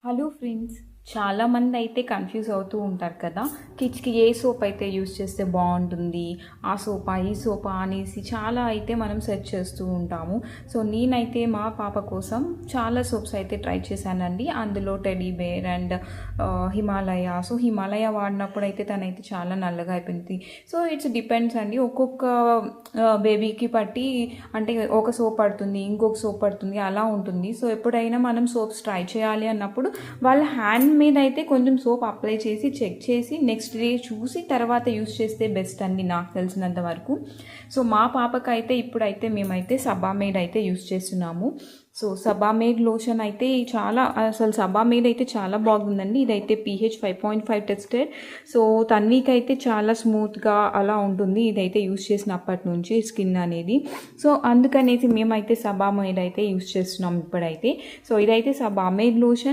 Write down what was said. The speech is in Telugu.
హలో ఫ్రెండ్స్, చాలామంది అయితే కన్ఫ్యూజ్ అవుతూ ఉంటారు కదా. కిడ్స్కి ఏ సోప్ అయితే యూస్ చేస్తే బాగుంటుంది, ఆ సోపా ఈ సోపా అనేసి చాలా అయితే మనం సెర్చ్ చేస్తూ ఉంటాము. సో నేనైతే మా పాప కోసం చాలా సోప్స్ అయితే ట్రై చేశానండి. అందులో teddy bear and Himalaya. So Himalaya వాడినప్పుడు అయితే తనైతే చాలా నల్లగా అయిపోయింది. సో ఇట్స్ డిపెండ్స్ అండి, ఒక్కొక్క బేబీకి బట్టి అంటే ఒక సోప్ పడుతుంది, ఇంకొక సోప్ పడుతుంది, అలా ఉంటుంది. సో ఎప్పుడైనా మనం సోప్స్ ట్రై చేయాలి అన్నప్పుడు వాళ్ళ హ్యాండ్ మీద అయితే కొంచెం సోప్ అప్లై చేసి చెక్ చేసి నెక్స్ట్ డే చూసి తర్వాత యూస్ చేస్తే బెస్ట్ అండి నాకు తెలిసినంత వరకు. సో మా పాపకైతే ఇప్పుడైతే మేమైతే సబామేడ్ అయితే యూస్ చేస్తున్నాము. సో సబామేడ్ లోషన్ అయితే అసలు సబామేడ్ అయితే చాలా బాగుందండి. ఇదైతే pH 5.5 టెస్టెడ్. సో తన్వీకి అయితే చాలా స్మూత్గా అలా ఉంటుంది ఇదైతే యూస్ చేసినప్పటి నుంచి స్కిన్ అనేది. సో అందుకనేసి మేమైతే సబామేడ్ అయితే యూస్ చేస్తున్నాం ఇప్పుడైతే. సో ఇదైతే సబామేడ్ లోషన్